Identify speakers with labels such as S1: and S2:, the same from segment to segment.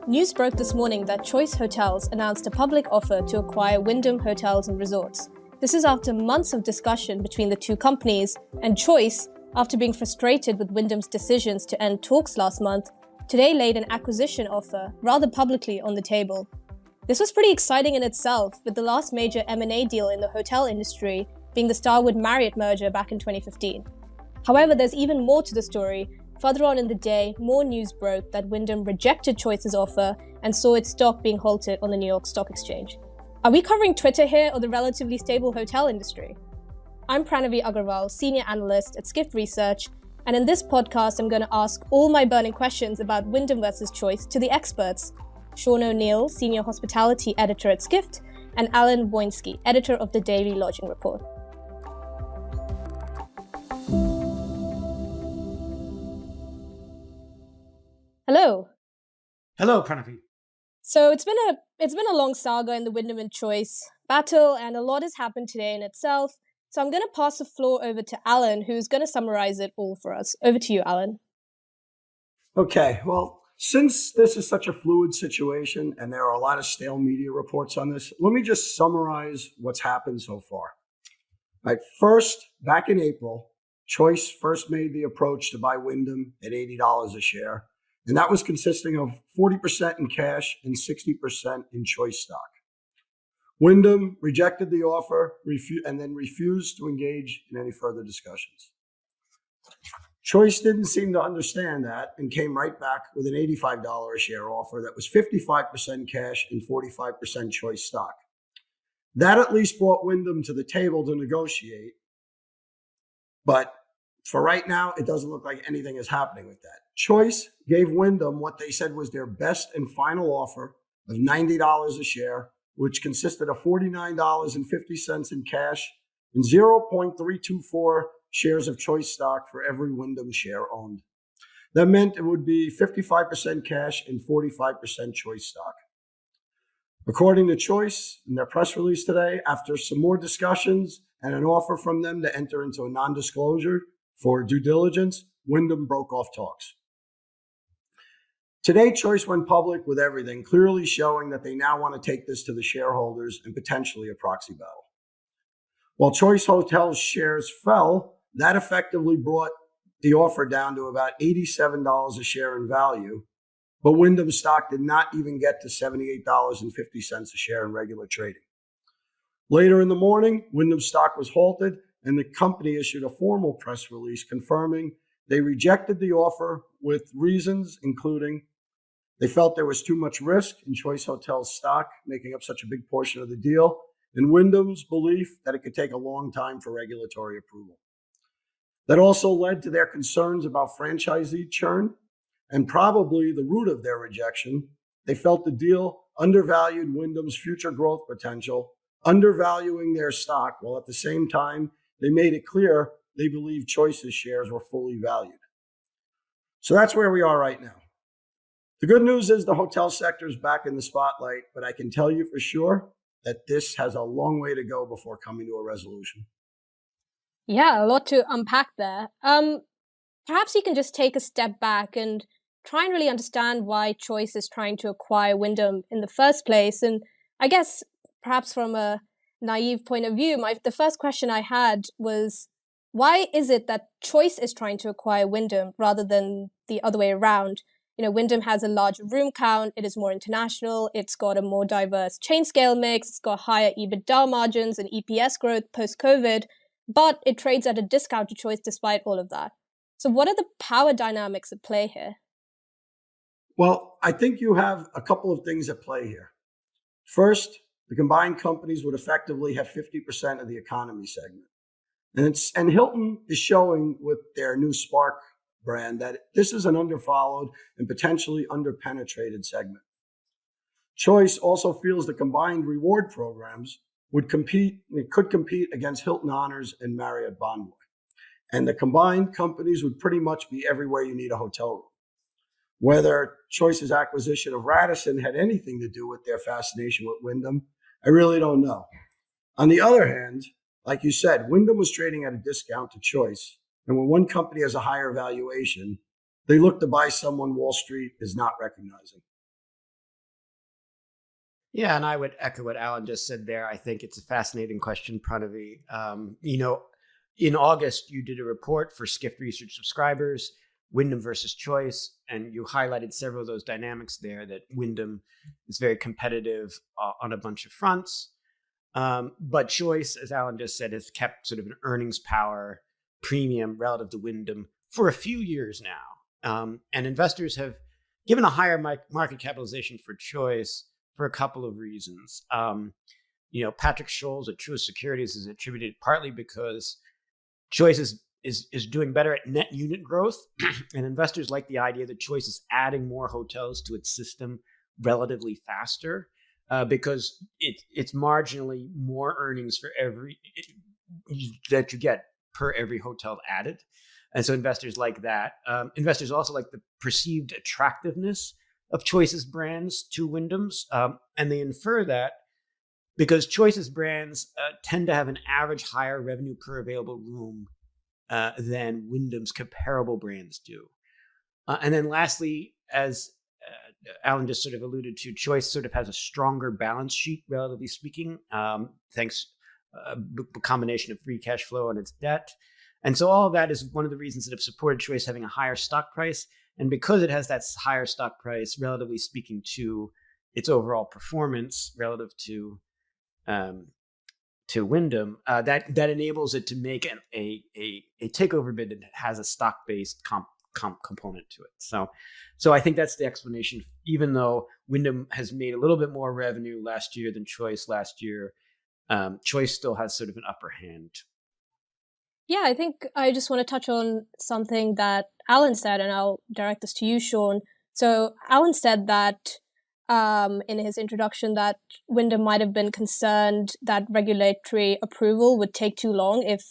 S1: News broke this morning that Choice Hotels announced a public offer to acquire Wyndham Hotels and Resorts. This is after months of discussion between the two companies, and Choice, after being frustrated with Wyndham's decisions to end talks last month, today laid an acquisition offer rather publicly on the table. This was pretty exciting in itself, with the last major M&A deal in the hotel industry being the Starwood-Marriott merger back in 2015. However, there's even more to the story. Further on in the day, more news broke that Wyndham rejected Choice's offer and saw its stock being halted on the New York Stock Exchange. Are we covering Twitter here or the relatively stable hotel industry? I'm Pranavi Agarwal, Senior Analyst at Skift Research, and in this podcast I'm going to ask all my burning questions about Wyndham versus Choice to the experts. Sean O'Neill, Senior Hospitality Editor at Skift, and Alan Woinski, Editor of the Daily Lodging Report. Hello.
S2: Hello, Pranavi.
S1: So it's been a long saga in the Wyndham and Choice battle, and a lot has happened today in itself. So I'm going to pass the floor over to Alan, who's going to summarize it all for us. Over to you, Alan.
S3: Okay, well, since this is such a fluid situation and there are a lot of stale media reports on this, let me just summarize what's happened so far. Right, first, back in April, Choice first made the approach to buy Wyndham at $80 a share. And that was consisting of 40% in cash and 60% in Choice stock. Wyndham rejected the offer and then refused to engage in any further discussions. Choice didn't seem to understand that and came right back with an $85 a share offer that was 55% cash and 45% Choice stock. That at least brought Wyndham to the table to negotiate. But for right now, it doesn't look like anything is happening with that. Choice gave Wyndham what they said was their best and final offer of $90 a share, which consisted of $49.50 in cash and 0.324 shares of Choice stock for every Wyndham share owned. That meant it would be 55% cash and 45% Choice stock. According to Choice, in their press release today, after some more discussions and an offer from them to enter into a non-disclosure for due diligence, Wyndham broke off talks. Today, Choice went public with everything, clearly showing that they now want to take this to the shareholders and potentially a proxy battle. While Choice Hotels shares fell, that effectively brought the offer down to about $87 a share in value, but Wyndham stock did not even get to $78.50 a share in regular trading. Later in the morning, Wyndham stock was halted, and the company issued a formal press release confirming they rejected the offer with reasons including they felt there was too much risk in Choice Hotels stock making up such a big portion of the deal, and Wyndham's belief that it could take a long time for regulatory approval. That also led to their concerns about franchisee churn, and probably the root of their rejection. They felt the deal undervalued Wyndham's future growth potential, undervaluing their stock, while at the same time, they made it clear they believed Choice's shares were fully valued. So that's where we are right now. The good news is the hotel sector is back in the spotlight, but I can tell you for sure that this has a long way to go before coming to a resolution.
S1: Yeah, a lot to unpack there. Perhaps you can just take a step back and try and really understand why Choice is trying to acquire Wyndham in the first place. And I guess perhaps from a naive point of view, the first question I had was, why is it that Choice is trying to acquire Wyndham rather than the other way around? Wyndham has a larger room count, it is more international, it's got a more diverse chain scale mix, it's got higher EBITDA margins and EPS growth post-COVID, but it trades at a discount to Choice despite all of that. So what are the power dynamics at play here?
S3: Well, I think you have a couple of things at play here. First, the combined companies would effectively have 50% of the economy segment. And Hilton is showing with their new Spark brand that this is an underfollowed and potentially underpenetrated segment. Choice also feels the combined reward programs could compete against Hilton Honors and Marriott Bonvoy. And the combined companies would pretty much be everywhere you need a hotel room. Whether Choice's acquisition of Radisson had anything to do with their fascination with Wyndham, I really don't know. On the other hand, like you said, Wyndham was trading at a discount to Choice. And when one company has a higher valuation, they look to buy someone Wall Street is not recognizing.
S2: Yeah, and I would echo what Alan just said there. I think it's a fascinating question, Pranavi. In August, you did a report for Skift Research subscribers, Wyndham versus Choice, and you highlighted several of those dynamics there. That Wyndham is very competitive on a bunch of fronts, but Choice, as Alan just said, has kept sort of an earnings power premium relative to Wyndham for a few years now, and investors have given a higher market capitalization for Choice for a couple of reasons. Patrick Scholes at Truist Securities is attributed partly because Choice is doing better at net unit growth, and investors like the idea that Choice is adding more hotels to its system relatively faster because it's marginally more earnings for that you get per every hotel added. And so investors like that. Investors also like the perceived attractiveness of Choice's brands to Wyndham's. And they infer that because Choice's brands tend to have an average higher revenue per available room than Wyndham's comparable brands do. And then lastly, as Alan just sort of alluded to, Choice sort of has a stronger balance sheet, relatively speaking, thanks a combination of free cash flow and its debt. And so all of that is one of the reasons that have supported Choice having a higher stock price. And because it has that higher stock price, relatively speaking to its overall performance relative to Wyndham, that enables it to make a takeover bid that has a stock-based component to it. So I think that's the explanation. Even though Wyndham has made a little bit more revenue last year than Choice last year, Choice still has sort of an upper hand.
S1: Yeah, I think I just want to touch on something that Alan said, and I'll direct this to you, Sean. So Alan said that in his introduction that Wyndham might have been concerned that regulatory approval would take too long if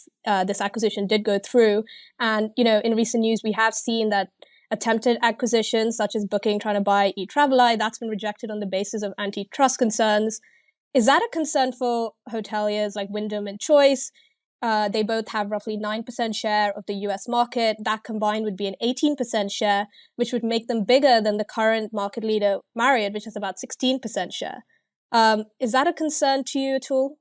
S1: this acquisition did go through. And, in recent news, we have seen that attempted acquisitions, such as Booking trying to buy eTraveli, that's been rejected on the basis of antitrust concerns. Is that a concern for hoteliers like Wyndham and Choice? They both have roughly 9% share of the US market. That combined would be an 18% share, which would make them bigger than the current market leader, Marriott, which has about 16% share. Is that a concern to you at all?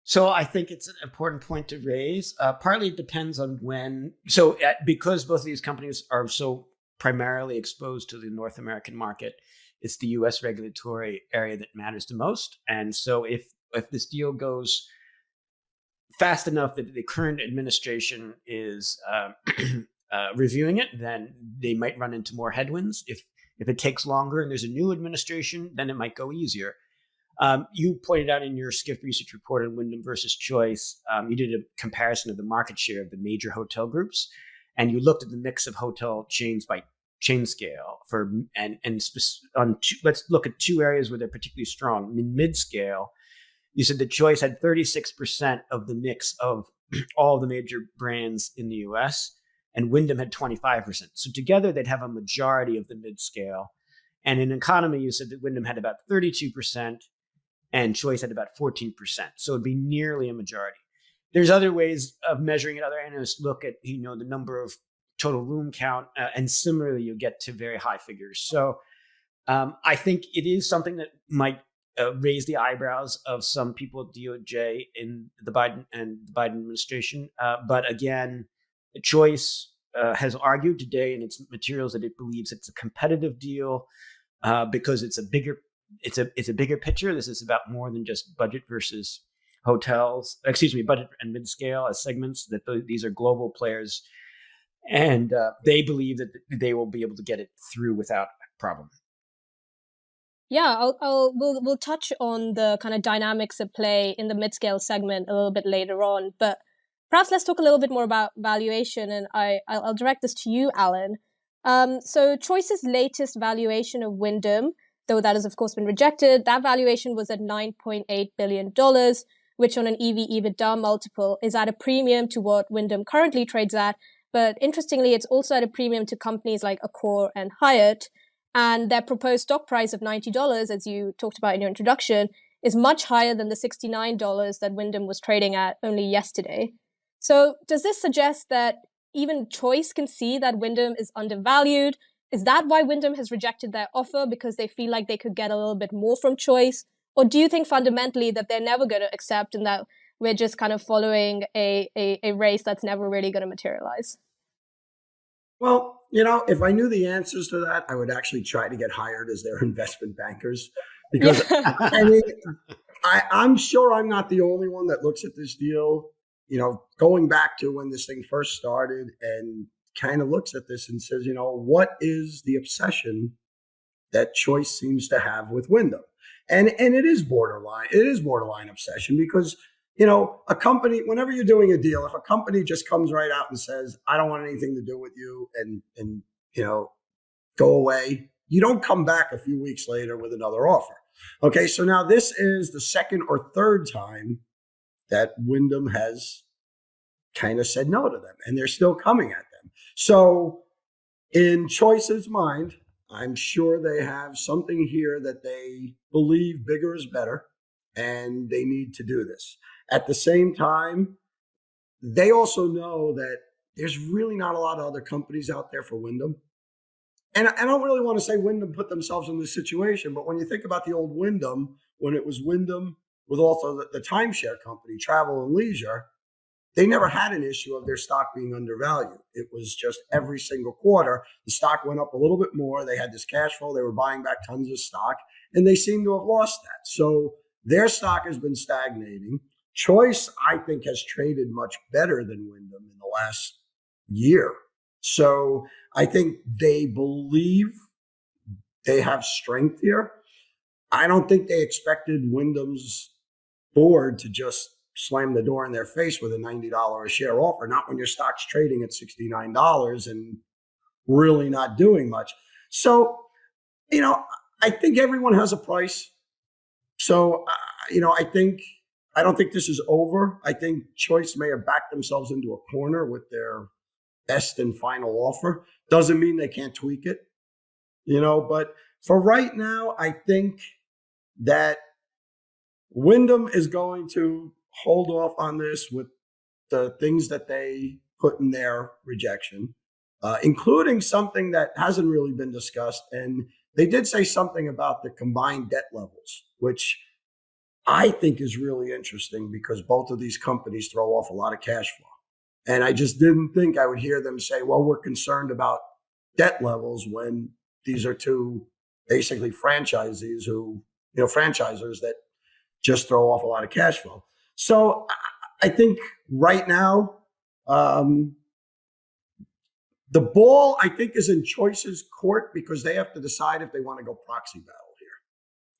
S2: So I think it's an important point to raise. Partly it depends on when. Because both of these companies are so primarily exposed to the North American market, it's the US regulatory area that matters the most. And so if this deal goes fast enough that the current administration is reviewing it, then they might run into more headwinds. If it takes longer and there's a new administration, then it might go easier. You pointed out in your Skift Research report on Wyndham versus Choice, you did a comparison of the market share of the major hotel groups, and you looked at the mix of hotel chains by chain scale let's look at two areas where they're particularly strong. In mid-scale, you said that Choice had 36% of the mix of all the major brands in the US, and Wyndham had 25%. So together they'd have a majority of the mid-scale. And in economy, you said that Wyndham had about 32% and Choice had about 14%. So it'd be nearly a majority. There's other ways of measuring it. Other analysts look at, the number of total room count, and similarly, you get to very high figures. So I think it is something that might raise the eyebrows of some people at DOJ in the Biden administration. But again, Choice has argued today in its materials that it believes it's a competitive deal because it's a bigger picture. This is about more than just budget versus budget and mid-scale as segments. That these are global players, and they believe that they will be able to get it through without problem.
S1: Yeah, we'll touch on the kind of dynamics at play in the mid-scale segment a little bit later on, but perhaps let's talk a little bit more about valuation, and I'll direct this to you, Alan. So Choice's latest valuation of Wyndham, though that has of course been rejected, that valuation was at $9.8 billion, which on an EV/EBITDA multiple is at a premium to what Wyndham currently trades at. But interestingly, it's also at a premium to companies like Accor and Hyatt. And their proposed stock price of $90, as you talked about in your introduction, is much higher than the $69 that Wyndham was trading at only yesterday. So does this suggest that even Choice can see that Wyndham is undervalued? Is that why Wyndham has rejected their offer, because they feel like they could get a little bit more from Choice? Or do you think fundamentally that they're never going to accept and that we're just kind of following a race that's never really going to materialize?
S3: Well, if I knew the answers to that, I would actually try to get hired as their investment bankers because
S1: Yeah.
S3: I mean, I'm sure I'm not the only one that looks at this deal, going back to when this thing first started and kind of looks at this and says, what is the obsession that Choice seems to have with Wyndham? And it is borderline. It is borderline obsession because, a company, whenever you're doing a deal, if a company just comes right out and says, I don't want anything to do with you and go away, you don't come back a few weeks later with another offer. Okay, so now this is the second or third time that Wyndham has kind of said no to them, and they're still coming at them. So in Choice's mind, I'm sure they have something here that they believe bigger is better, and they need to do this. At the same time, they also know that there's really not a lot of other companies out there for Wyndham. And I don't really want to say Wyndham put themselves in this situation, but when you think about the old Wyndham, when it was Wyndham with also the timeshare company, Travel and Leisure, they never had an issue of their stock being undervalued. It was just every single quarter, the stock went up a little bit more. They had this cash flow. They were buying back tons of stock, and they seem to have lost that. So their stock has been stagnating. Choice, I think, has traded much better than Wyndham in the last year. So I think they believe they have strength here. I don't think they expected Wyndham's board to just slam the door in their face with a $90 a share offer, not when your stock's trading at $69 and really not doing much. So, I think everyone has a price. So, I don't think this is over. I think Choice may have backed themselves into a corner with their best and final offer. Doesn't mean they can't tweak it, but for right now, I think that Wyndham is going to hold off on this with the things that they put in their rejection, including something that hasn't really been discussed. And they did say something about the combined debt levels, which I think is really interesting because both of these companies throw off a lot of cash flow. And I just didn't think I would hear them say, well, we're concerned about debt levels when these are two basically franchisees franchisers that just throw off a lot of cash flow. So I think right now, the ball, I think, is in Choice's court because they have to decide if they want to go proxy battle here.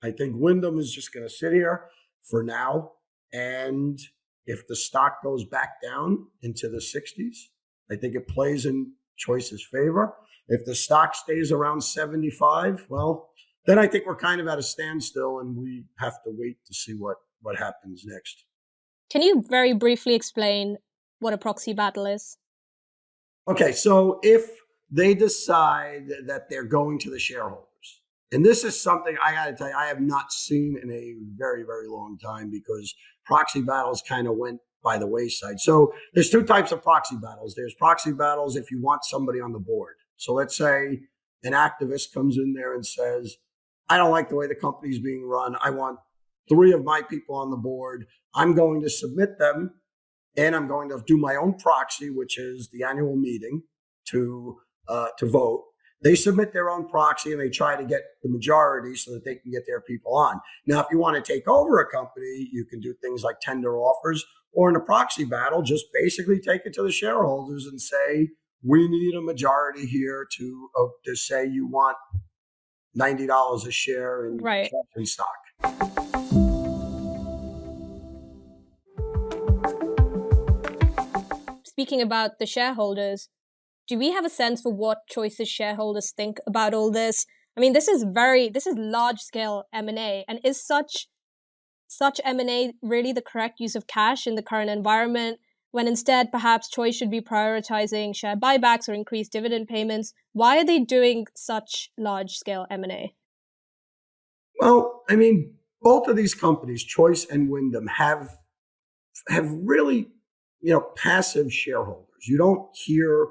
S3: I think Wyndham is just going to sit here for now. And if the stock goes back down into the 60s, I think it plays in Choice's favor. If the stock stays around 75, well, then I think we're kind of at a standstill and we have to wait to see what happens next.
S1: Can you very briefly explain what a proxy battle is?
S3: Okay, so if they decide that they're going to the shareholders, and this is something I got to tell you, I have not seen in a very, very long time because proxy battles kind of went by the wayside. So there's two types of proxy battles. There's proxy battles if you want somebody on the board. So let's say an activist comes in there and says, I don't like the way the company's being run. I want 3 of my people on the board. I'm going to submit them and I'm going to do my own proxy, which is the annual meeting to vote. They submit their own proxy and they try to get the majority so that they can get their people on. Now, if you want to take over a company, you can do things like tender offers, or in a proxy battle, just basically take it to the shareholders and say, we need a majority here to say you want $90 a share in cash and stock.
S1: Speaking about the shareholders, do we have a sense for what Choice's shareholders think about all this? I mean, this is large scale M&A, and is such M&A really the correct use of cash in the current environment, when instead perhaps Choice should be prioritizing share buybacks or increased dividend payments? Why are they doing such large scale M&A?
S3: Well, I mean, both of these companies, Choice and Wyndham, have really, passive shareholders. You don't hear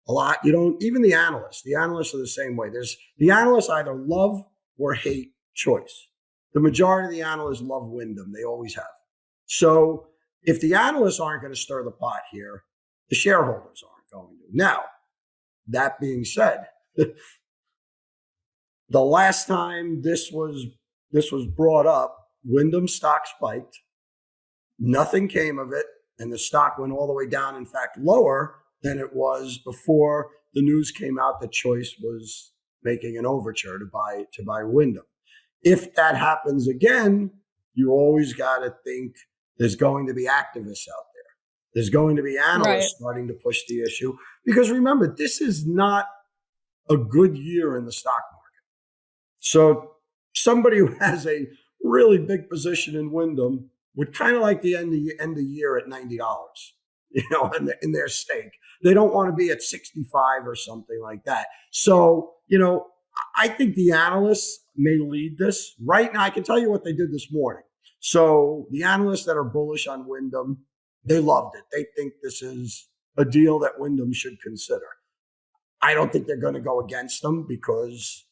S3: A lot. You don't, even the analysts are the same way. The analysts either love or hate Choice. The majority of the analysts love Wyndham. They always have. So if the analysts aren't going to stir the pot here, the shareholders aren't going to. Now, that being said, the last time this was brought up, Wyndham stock spiked. Nothing came of it, and the stock went all the way down, in fact, lower than it was before the news came out that Choice was making an overture to buy Wyndham. If that happens again, you always got to think there's going to be activists out there. There's going to be analysts starting to push the issue. Because remember, this is not a good year in the stock market. So somebody who has a really big position in Wyndham would kind of like the end of the year at $90, in their stake. They don't want to be at 65 or something like that. So, I think the analysts may lead this. Right now, I can tell you what they did this morning. So the analysts that are bullish on Wyndham, they loved it. They think this is a deal that Wyndham should consider. I don't think they're going to go against them because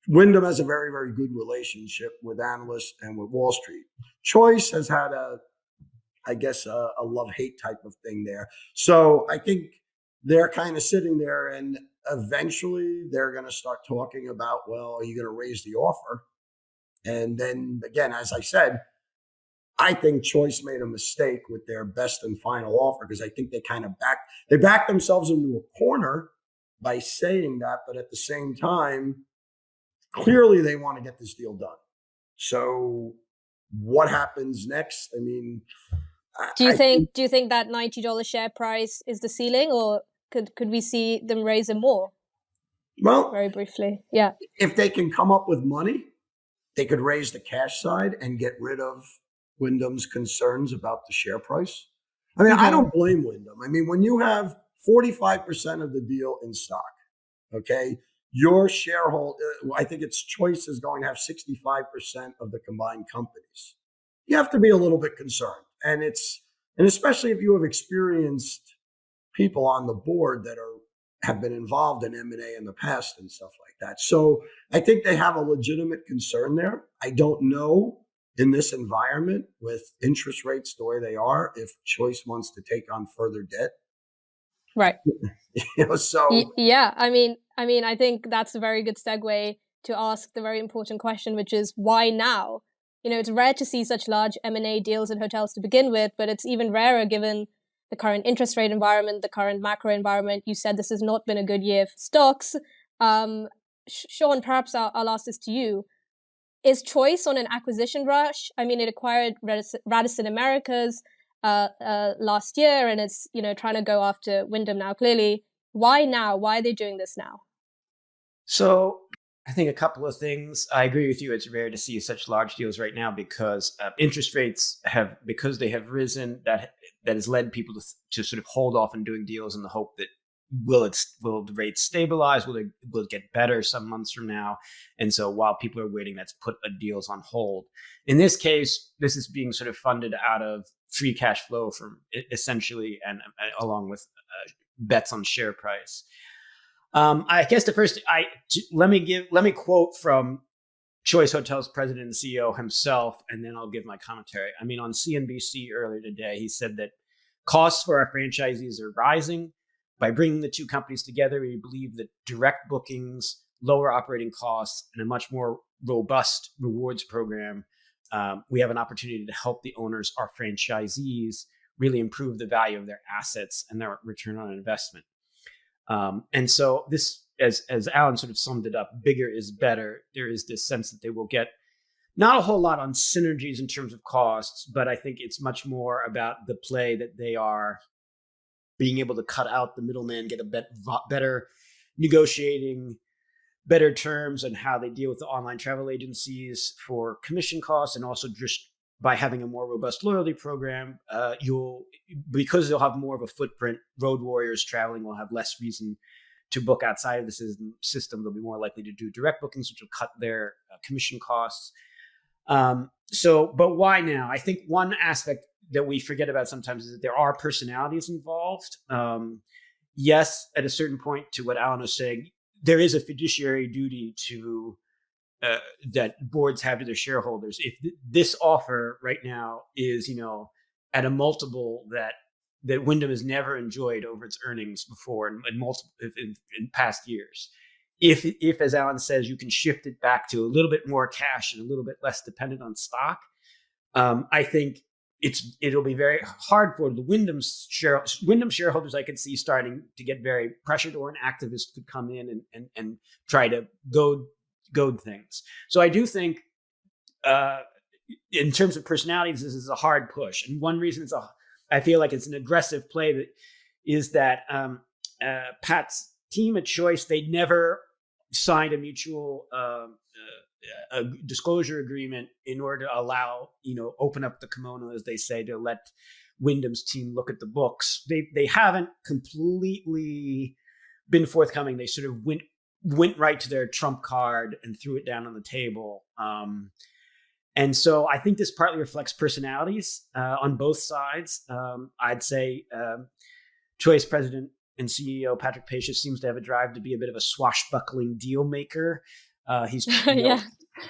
S3: Wyndham has a very, very good relationship with analysts and with Wall Street. Choice has had a love-hate type of thing there. So I think they're kind of sitting there, and eventually they're going to start talking about, well, are you going to raise the offer? And then again, as I said, I think Choice made a mistake with their best and final offer because I think they kind of backed themselves into a corner by saying that, but at the same time, clearly they want to get this deal done. So what happens next? I mean,
S1: do you think that $90 share price is the ceiling, or could we see them raise it more?
S3: Well,
S1: very briefly, yeah.
S3: If they can come up with money, they could raise the cash side and get rid of Wyndham's concerns about the share price. I mean, I don't blame Wyndham. I mean, when you have 45% of the deal in stock, okay, your shareholder, I think it's Choice is going to have 65% of the combined companies. You have to be a little bit concerned. And especially if you have experienced people on the board that have been involved in M&A in the past and stuff like that. So I think they have a legitimate concern there. I don't know in this environment with interest rates the way they are, if Choice wants to take on further debt.
S1: Right.
S3: So
S1: yeah, I mean, I think that's a very good segue to ask the very important question, which is why now? It's rare to see such large M&A deals in hotels to begin with, but it's even rarer given the current interest rate environment, the current macro environment. You said this has not been a good year for stocks. Sean, perhaps I'll ask this to you. Is Choice on an acquisition rush? I mean, it acquired Radisson Americas last year, and it's trying to go after Wyndham now. Clearly, why now? Why are they doing this now?
S2: So I think a couple of things. I agree with you. It's rare to see such large deals right now because interest rates have risen. That has led people to sort of hold off on doing deals in the hope that will the rates stabilize? Will it get better some months from now? And so while people are waiting, that's put deals on hold. In this case, this is being sort of funded out of free cash flow from essentially, and along with bets on share price. I guess the first, let me quote from Choice Hotels president and CEO himself, and then I'll give my commentary. I mean, on CNBC earlier today, he said that costs for our franchisees are rising. By bringing the two companies together, we believe that direct bookings, lower operating costs, and a much more robust rewards program, we have an opportunity to help the owners, our franchisees, really improve the value of their assets and their return on investment. And so this, as Alan sort of summed it up, bigger is better. There is this sense that they will get not a whole lot on synergies in terms of costs, but I think it's much more about the play that they are being able to cut out the middleman, get a better negotiating, better terms on how they deal with the online travel agencies for commission costs, and also just by having a more robust loyalty program, because they'll have more of a footprint, road warriors traveling will have less reason to book outside of the system. They'll be more likely to do direct bookings, which will cut their commission costs. But why now? I think one aspect that we forget about sometimes is that there are personalities involved. yes, at a certain point, to what Alan was saying, there is a fiduciary duty to that boards have to their shareholders. If this offer right now is, at a multiple that Wyndham has never enjoyed over its earnings before in past years. If, as Alan says, you can shift it back to a little bit more cash and a little bit less dependent on stock, I think it'll be very hard for the Wyndham shareholders. I could see starting to get very pressured, or an activist could come in and try to goad things. So I do think, in terms of personalities, this is a hard push. And one reason I feel like it's an aggressive play is that Pat's team at Choice, they never signed a mutual a disclosure agreement in order to allow, open up the kimono, as they say, to let Wyndham's team look at the books. They haven't completely been forthcoming. They sort of went right to their trump card and threw it down on the table. And so I think this partly reflects personalities on both sides. I'd say Choice president and CEO Patrick Pacious seems to have a drive to be a bit of a swashbuckling deal maker. He's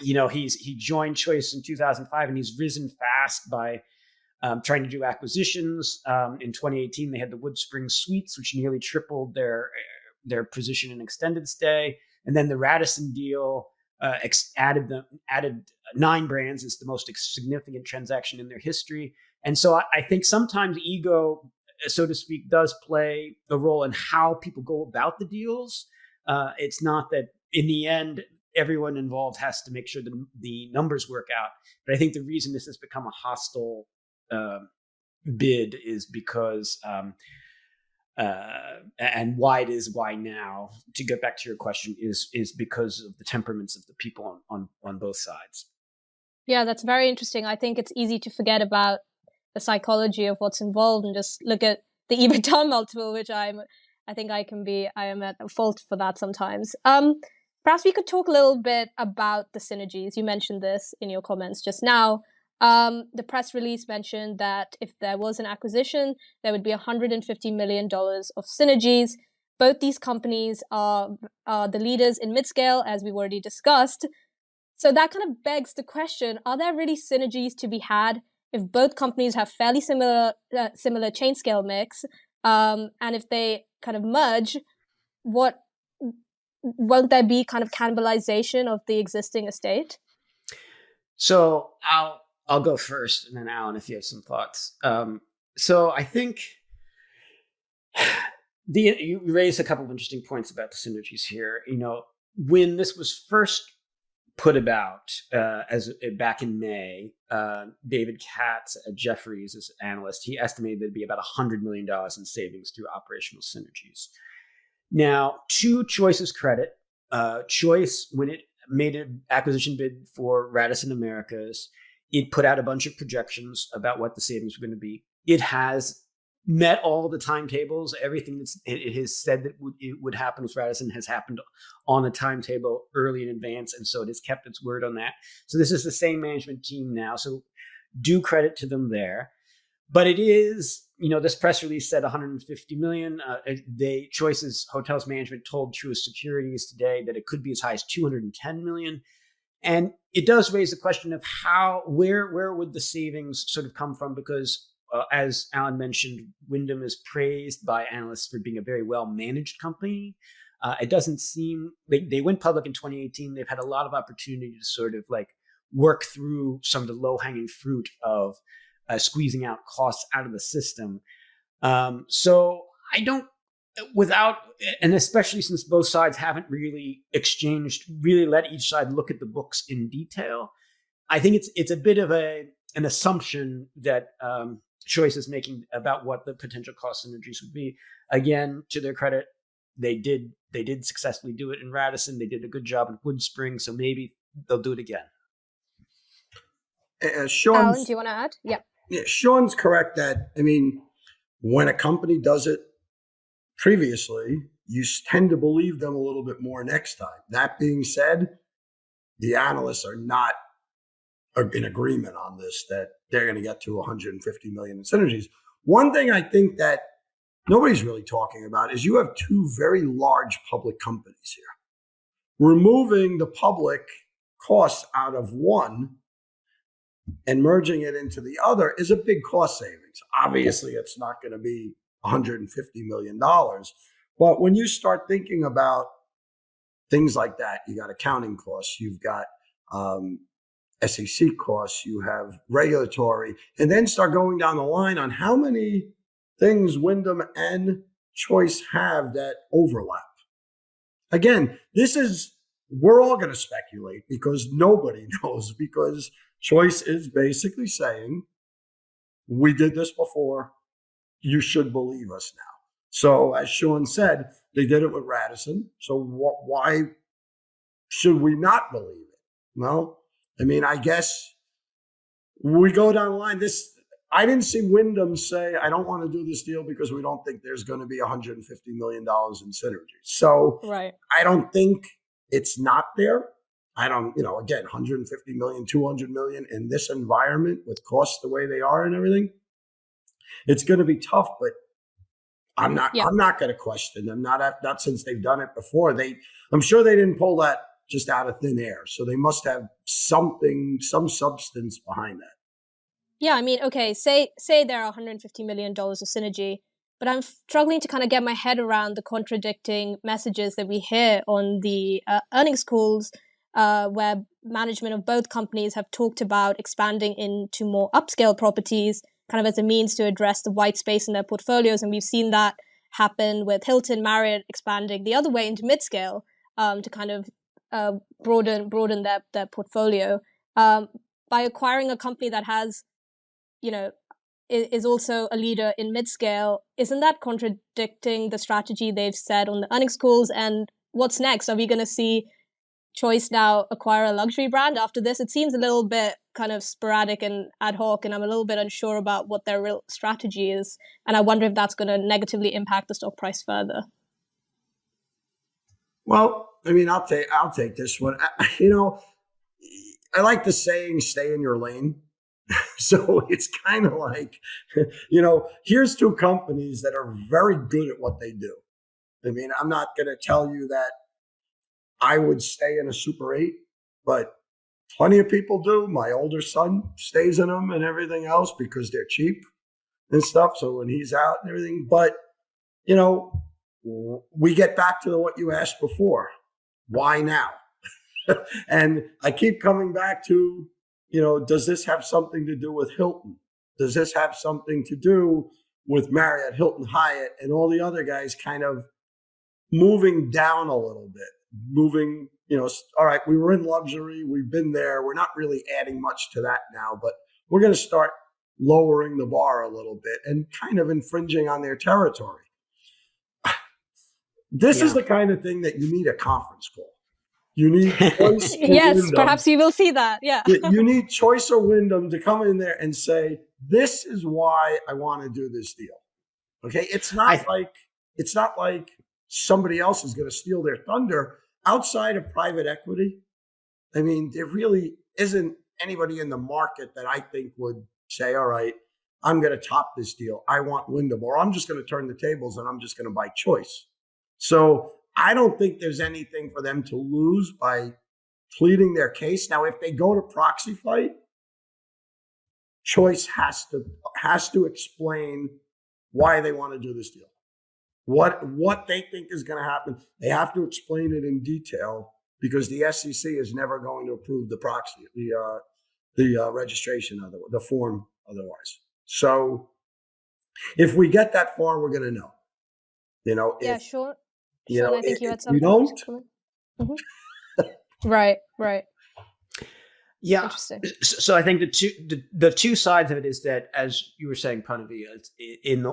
S2: he joined Choice in 2005, and he's risen fast by trying to do acquisitions. In 2018, they had the Woodspring Suites, which nearly tripled their position in extended stay, and then the Radisson deal added 9 brands. Is the most significant transaction in their history. And so I think sometimes ego, so to speak, does play a role in how people go about the deals. It's not that in the end, everyone involved has to make sure the numbers work out. But I think the reason this has become a hostile bid is because, and why now, to get back to your question, is because of the temperaments of the people on both sides.
S1: Yeah, that's very interesting. I think it's easy to forget about the psychology of what's involved and just look at the EBITDA multiple, which I am at fault for that sometimes. Perhaps we could talk a little bit about the synergies. You mentioned this in your comments just now. The press release mentioned that if there was an acquisition, there would be $150 million of synergies. Both these companies are the leaders in mid-scale, as we've already discussed. So that kind of begs the question, are there really synergies to be had if both companies have fairly similar chain scale mix? And if they kind of merge, won't there be kind of cannibalization of the existing estate?
S2: So I'll go first, and then Alan, if you have some thoughts. So I think you raised a couple of interesting points about the synergies here. When this was first put about back in May, David Katz at Jefferies, as an analyst, he estimated there'd be about $100 million in savings through operational synergies. Now, to Choice's credit, Choice, when it made an acquisition bid for Radisson Americas, it put out a bunch of projections about what the savings were going to be. It has met all the timetables. Everything it has said that it would happen with Radisson has happened on the timetable early in advance, and so it has kept its word on that. So this is the same management team now, so due credit to them there. But it is, this press release said $150 million. Choice's hotels management told Truist Securities today that it could be as high as $210 million. And it does raise the question of where would the savings sort of come from? Because as Alan mentioned, Wyndham is praised by analysts for being a very well-managed company. It doesn't seem, they went public in 2018. They've had a lot of opportunity to sort of work through some of the low-hanging fruit of squeezing out costs out of the system. So I don't, and especially since both sides haven't really let each side look at the books in detail, I think it's a bit of an assumption that Choice is making about what the potential cost synergies would be. Again, to their credit, they did successfully do it in Radisson. They did a good job in Woodspring, so maybe they'll do it again.
S1: Alan, do you want to add? Yeah.
S3: Sean's correct that, when a company does it previously, you tend to believe them a little bit more next time. That being said, the analysts are not in agreement on this, that they're going to get to $150 million in synergies. One thing I think that nobody's really talking about is you have two very large public companies here. Removing the public costs out of one and merging it into the other is a big cost savings. Obviously, it's not going to be $150 million. But when you start thinking about things like that, you got accounting costs, you've got SEC costs, you have regulatory, and then start going down the line on how many things Wyndham and Choice have that overlap. Again, we're all going to speculate because nobody knows, because Choice is basically saying, we did this before, you should believe us now. So as Sean said, they did it with Radisson. So why should we not believe it? Well, I mean, I guess we go down the line. I didn't see Wyndham say, I don't want to do this deal because we don't think there's going to be $150 million in synergies. So
S1: right.
S3: I don't think it's not there. I don't, again, 150 million, 200 million in this environment with costs the way they are and everything, it's going to be tough, but I'm not going to question them. Not since they've done it before. I'm sure they didn't pull that just out of thin air. So they must have some substance behind that.
S1: Yeah, I mean, okay, say there are $150 million of synergy, but I'm struggling to kind of get my head around the contradicting messages that we hear on the earnings calls, where management of both companies have talked about expanding into more upscale properties, kind of as a means to address the white space in their portfolios. And we've seen that happen with Hilton, Marriott expanding the other way into mid-scale to kind of broaden their portfolio. By acquiring a company that has, is also a leader in mid-scale, isn't that contradicting the strategy they've said on the earnings calls? And what's next? Are we going to see Choice now acquire a luxury brand after this? It seems a little bit kind of sporadic and ad hoc, and I'm a little bit unsure about what their real strategy is. And I wonder if that's going to negatively impact the stock price further.
S3: Well, I mean, I'll take this one. I like the saying, stay in your lane. So it's kind of like, here's two companies that are very good at what they do. I mean, I'm not going to tell you that I would stay in a Super 8, but plenty of people do. My older son stays in them and everything else because they're cheap and stuff. So when he's out and everything, but, we get back to what you asked before. Why now? And I keep coming back to, does this have something to do with Hilton? Does this have something to do with Marriott, Hilton, Hyatt, and all the other guys kind of moving down a little bit? Moving, all right, we were in luxury, we've been there, we're not really adding much to that now, but we're going to start lowering the bar a little bit and kind of infringing on their territory. This is the kind of thing that you need a conference call. You need Choice or
S1: yes,
S3: Wyndham.
S1: Perhaps you will see that. Yeah.
S3: You need Choice or Wyndham to come in there and say, this is why I want to do this deal. Okay. It's not like somebody else is going to steal their thunder outside of private equity. I mean, there really isn't anybody in the market that I think would say, all right, I'm going to top this deal. I want Wyndham, or I'm just going to turn the tables and I'm just going to buy Choice. So I don't think there's anything for them to lose by pleading their case. Now, if they go to proxy fight, Choice has to explain why they want to do this deal. What they think is going to happen. They have to explain it in detail because the SEC is never going to approve the proxy, the registration, the form otherwise. So if we get that far, we're going to know.
S1: Sure.
S3: Sean,
S1: I think you had something.
S3: We don't.
S1: Mm-hmm. Right.
S2: Yeah.
S1: Interesting.
S2: So I think the two sides of it is that, as you were saying, Pranavi,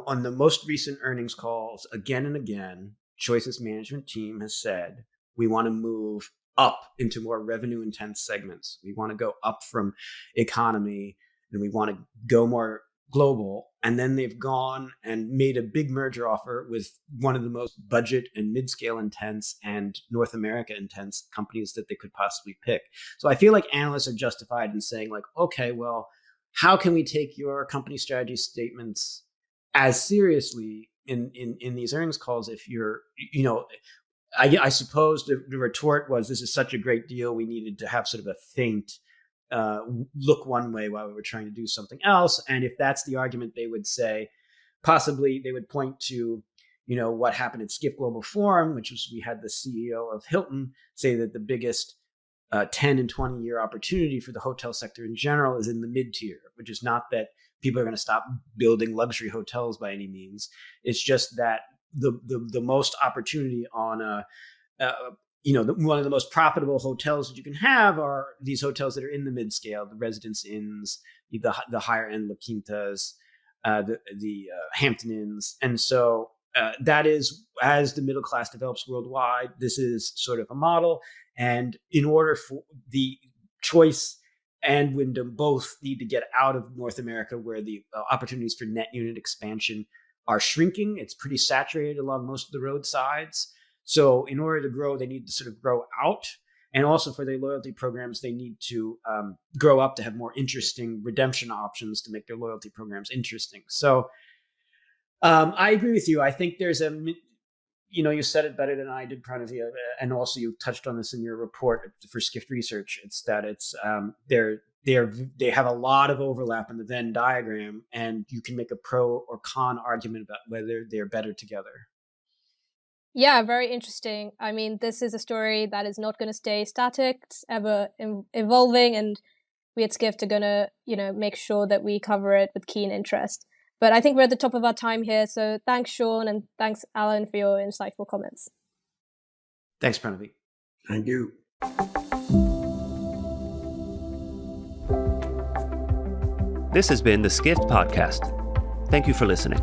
S2: on the most recent earnings calls, again and again, Choice's management team has said, we want to move up into more revenue intense segments. We want to go up from economy and we want to go more global. And then they've gone and made a big merger offer with one of the most budget and mid-scale intense and North America intense companies that they could possibly pick. So I feel like analysts are justified in saying, like, okay, well, how can we take your company strategy statements as seriously in these earnings calls, if you're, I suppose the retort was, this is such a great deal, we needed to have sort of a faint look one way while we were trying to do something else. And if that's the argument, they would say, possibly they would point to, what happened at Skift Global Forum, which was, we had the CEO of Hilton say that the biggest 10 and 20 year opportunity for the hotel sector in general is in the mid-tier, which is not that people are going to stop building luxury hotels by any means. It's just that the most opportunity on one of the most profitable hotels that you can have are these hotels that are in the mid-scale, the Residence Inns, the higher end La Quintas, the Hampton Inns. And so that is, as the middle class develops worldwide, this is sort of a model. And in order for the Choice and Wyndham both need to get out of North America, where the opportunities for net unit expansion are shrinking. It's pretty saturated along most of the roadsides. So in order to grow, they need to sort of grow out. And also for their loyalty programs, they need to grow up to have more interesting redemption options to make their loyalty programs interesting. So I agree with you. I think there's you said it better than I did, Pranavi, and also you touched on this in your report for Skift Research. It's that they have a lot of overlap in the Venn diagram, and you can make a pro or con argument about whether they're better together.
S1: Yeah, very interesting. I mean, this is a story that is not going to stay static. It's ever evolving, and we at Skift are going to, make sure that we cover it with keen interest. But I think we're at the top of our time here. So thanks, Sean, and thanks, Alan, for your insightful comments.
S2: Thanks, Pranavi.
S3: Thank you.
S4: This has been the Skift Podcast. Thank you for listening.